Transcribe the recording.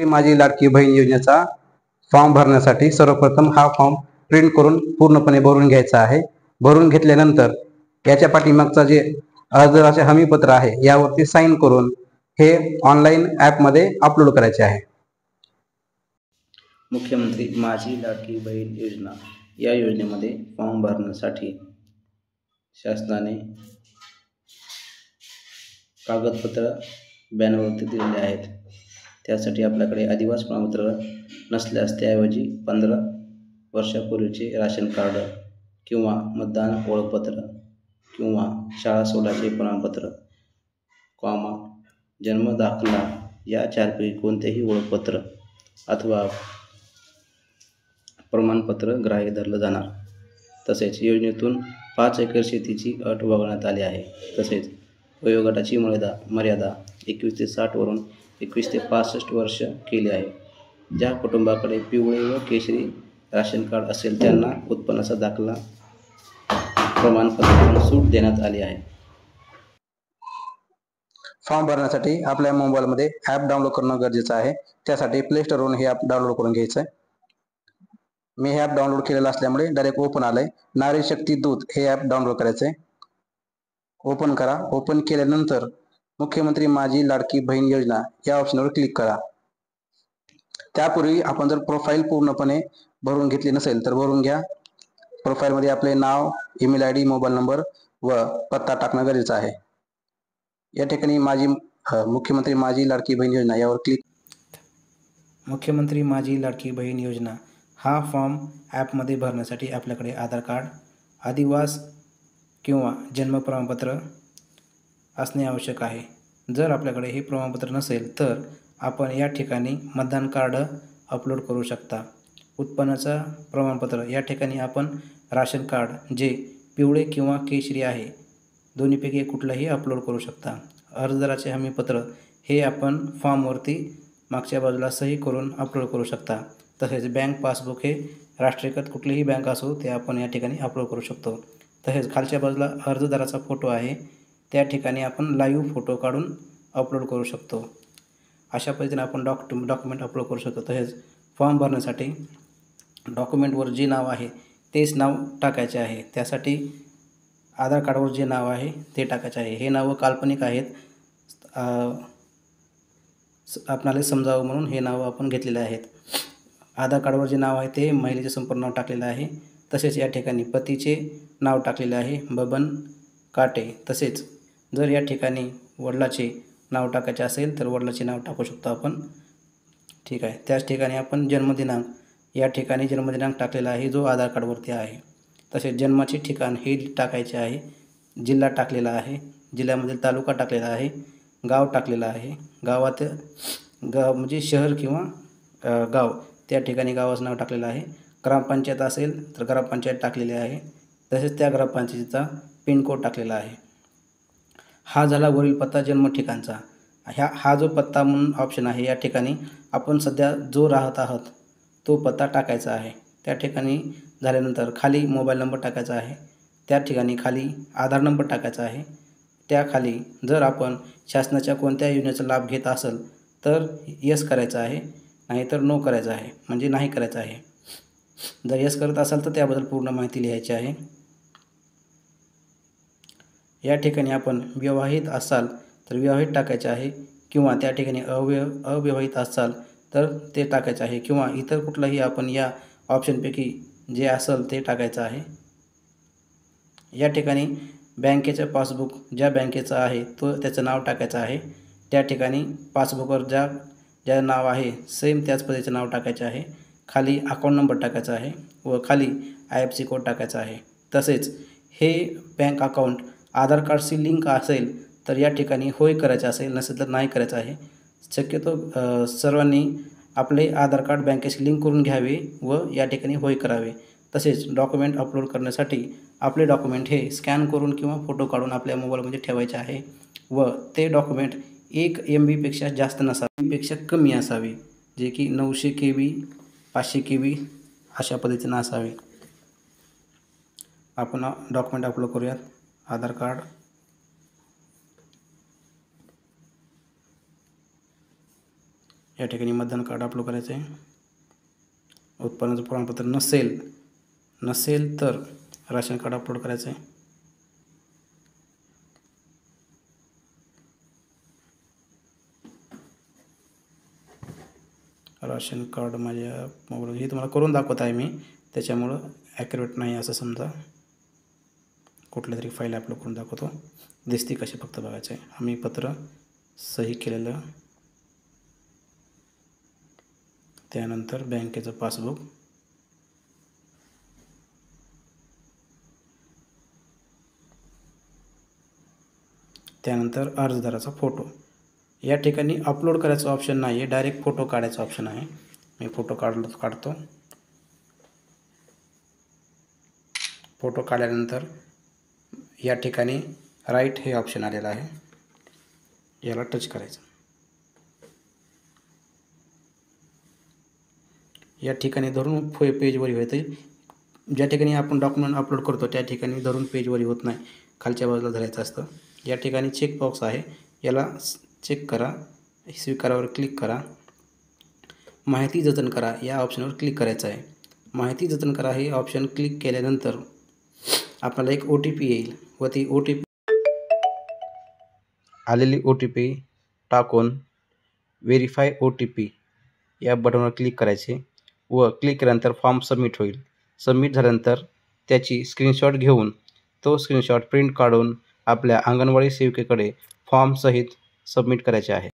माझी लाडकी बहीण योजनेचा फॉर्म भरण्यासाठी सर्वप्रथम हा फॉर्म प्रिंट करून पूर्णपणे भरून घ्यायचा आहे। भरून घेतल्यानंतर याच्या पाठीमागचा जे अर्जदाराचे हमीपत्र आहे यावरती साइन करून हे ऑनलाईन ॲपमध्ये अपलोड करायचे आहे। मुख्यमंत्री माझी लाडकी बहीण योजना या योजनेमध्ये फॉर्म भरण्यासाठी शासनाने कागदपत्र बॅनरवरती दिलेले आहेत। त्यासाठी आपल्याकडे आदिवासी प्रमाणपत्र नसल्यास त्याऐवजी 15 वर्षापूर्वीचे राशन कार्ड किंवा मतदान ओळखपत्र किंवा शाळा सोडायचे प्रमाणपत्र, जन्म दाखला या चारपैकी कोणतेही ओळखपत्र अथवा प्रमाणपत्र ग्राह्य धरलं जाणार। तसेच योजनेतून 5 एकर शेतीची अट वगळण्यात आली आहे। तसेच वयोगटाची मर्यादा 21 ते 60 वरून 21 ते 65 वर्ष केली आहे। ज्या कुटुंबाकडे पिवळे व केशरी राशन कार्ड असेल त्यांना उत्पन्नाचा दाखला प्रमाणपत्रातून सूट देण्यात आली आहे। फॉर्म भरण्यासाठी आपल्या मोबाईलमध्ये ॲप डाउनलोड करणं गरजेचं आहे। त्यासाठी प्ले स्टोरवरून हे ॲप डाउनलोड करून घ्यायचं आहे। मी हे ॲप डाउनलोड केलेलं असल्यामुळे डायरेक्ट ओपन आलंय। नारी शक्ती दूत हे ॲप डाउनलोड करायचं आहे। ओपन करा। ओपन केल्यानंतर मुख्यमंत्री माझी लाडकी बहीण योजना या ऑप्शनवर क्लिक करा। त्यापूर्वी आपण जर प्रोफाईल पूर्णपणे भरून घेतली नसेल तर भरून घ्या। प्रोफाईलमध्ये आपले नाव, ईमेल आयडी, मोबाईल नंबर व पत्ता टाकणं गरजेचं आहे। या ठिकाणी मुख्यमंत्री माझी लाडकी बहीण योजना यावर क्लिक। मुख्यमंत्री माझी लाडकी बहीण योजना हा फॉर्म ॲपमध्ये भरण्यासाठी आपल्याकडे आधार कार्ड, आदिवास किंवा जन्म प्रमाणपत्र असणे आवश्यक आहे। जर आपल्याकडे हे प्रमाणपत्र नसेल तर आपण या ठिकाणी मतदान कार्ड अपलोड करू शकता। उत्पन्नाचं प्रमाणपत्र या ठिकाणी आपण राशन कार्ड जे पिवळे किंवा केशरी आहे दोन्हीपैकी कुठलंही अपलोड करू शकता। अर्जदाराचे हमीपत्र हे आपण फॉर्मवरती मागच्या बाजूला सही करून अपलोड करू शकता। तसेच बँक पासबुक हे राष्ट्रीयकृत कुठलीही बँक असो ते आपण या ठिकाणी अपलोड करू शकतो। तसेच खालच्या बाजूला अर्जदाराचा फोटो आहे त्या ठिकाणी आपण लाईव्ह फोटो काढून अपलोड करू शकतो। अशा पद्धतीने आपण डॉक्युमेंट अपलोड करू शकतो। तसेच फॉर्म भरण्यासाठी डॉक्युमेंटवर जे नाव आहे तेच नाव टाकायचे आहे। त्यासाठी आधार कार्डवर जे नाव आहे ते टाकायचे आहे। हे नावं काल्पनिक आहेत, आपणाला समजावं म्हणून हे नाव आपण घेतलेले आहेत। आधार कार्डवर जे नाव आहे ते महिलेचे संपूर्ण नाव टाकलेलं आहे। तसेच या ठिकाणी पतीचे नाव टाकलेले आहे बबन काटे। तसेच जर या ठिकाणी वडिलाचे नाव टाकायचे असेल तर वडिलाचे नाव टाकू शकतो आपण, ठीक आहे। त्याच ठिकाणी आपण जन्मदिनांक या ठिकाणी जन्मदिनांक टाकलेला आहे जो आधार कार्डवरती आहे। तसेच जन्माचे ठिकाण हे टाकायचे आहे, जिल्हा टाकलेला आहे, जिल्ह्यामधील तालुका टाकलेला आहे, गाव टाकलेला आहे, गाव म्हणजे शहर किंवा गाव त्या ठिकाणी गावाचं नाव टाकलेलं आहे। ग्रामपंचायत असेल तर ग्रामपंचायत टाकलेली आहे। तसेच त्या ग्रामपंचायतीचा पिनकोड टाकलेला आहे। हा झाला वरील पत्ता जन्म ठिकाणचा। हा जो पत्ता म्हणून ऑप्शन आहे या ठिकाणी आपण सध्या जो राहत आहोत तो पत्ता टाकायचा आहे। त्या ठिकाणी झाल्यानंतर खाली मोबाईल नंबर टाकायचा आहे, त्या ठिकाणी खाली आधार नंबर टाकायचा आहे, त्याखाली जर आपण शासनाच्या कोणत्या योजनेचा लाभ घेत असेल तर यस करायचं आहे, नाहीतर नो करायचं आहे म्हणजे नाही करायचं आहे। जर यस करत असाल तर त्याबद्दल पूर्ण माहिती लिहायची आहे। या ठिकाणी आपण विवाहित असाल तर विवाहित टाकायचे आहे किंवा त्या ठिकाणी अविवाहित असाल तर ते टाकायचं आहे किंवा इतर कुठलाही आपण या ऑप्शनपैकी जे असेल ते टाकायचं आहे। या ठिकाणी बँकेचं पासबुक ज्या बँकेचं आहे त्याचं नाव टाकायचं आहे। त्या ठिकाणी पासबुकवर ज्या नाव आहे सेम त्याच पद्धतीचं नाव टाकायचं आहे। खाली अकाउंट नंबर टाकायचा आहे व खाली IFSC कोड टाकायचा आहे। तसेच हे बँक अकाउंट आधार कार्डशी लिंक असेल तर या ठिकाणी होय करायचं असेल, नसेल तर नाही करायचं आहे। शक्यतो सर्वांनी आपले आधार कार्ड बँकेशी लिंक करून घ्यावे व या ठिकाणी होय करावे। तसेच डॉक्युमेंट अपलोड करण्यासाठी आपले डॉक्युमेंट हे स्कॅन करून किंवा फोटो काढून आपल्या मोबाईलमध्ये ठेवायचे आहे व ते डॉक्युमेंट 1 MB पेक्षा जास्त नसावे, पेक्षा कमी असावे, जे की 900 KB 500 KB अशा पद्धतीनं असावे। आपण डॉक्युमेंट अपलोड करूयात। आधार कार्ड, या ठिकाणी मतदान कार्ड अपलोड करायचं आहे. उत्पन्नाचं प्रमाणपत्र नसेल तर राशन कार्ड अपलोड करायचं आहे. राशन कार्ड माझ्या मोबाईल हे तुम्हाला करून दाखवत आहे मी, त्याच्यामुळं ॲक्युरेट नाही असं समजा. कुठल्या तरी फाईल अपलोड करून दाखवतो, दिसते कसे फक्त बघायचं आहे. आम्ही पत्र सही केलेलं, त्यानंतर बँकेचं पासबुक, त्यानंतर अर्जदाराचा फोटो. या ठिकाणी अपलोड करायचं ऑप्शन नाही आहे, डायरेक्ट फोटो काढायचा ऑप्शन आहे. मी फोटो काढतो. फोटो काढल्यानंतर या ठिकाणी राईट हे ऑप्शन आलेलं आहे, याला टच करायचं. या ठिकाणी धरून पेजवर येते. ज्या ठिकाणी आपण डॉक्युमेंट अपलोड करतो त्या ठिकाणी धरून पेजवर होत नाही, खालच्या बाजूला धरायचं असतं. या ठिकाणी चेक बॉक्स आहे, याला चेक करा, स्वीकारावर क्लिक करा. माहिती जतन करा या ऑप्शनवर क्लिक करायचं आहे. माहिती जतन करा हे ऑप्शन क्लिक केल्यानंतर आपल्याला एक OTP येईल व ती आलेली OTP टाकून व्हेरीफाय OTP या बटनवर क्लिक करायचे व क्लिक केल्यानंतर फॉर्म सबमिट होईल. सबमिट झाल्यानंतर त्याची स्क्रीनशॉट घेऊन तो स्क्रीनशॉट प्रिंट काढून आपल्या अंगणवाडी सेविकेकडे फॉर्मसहित सबमिट करायचे आहे.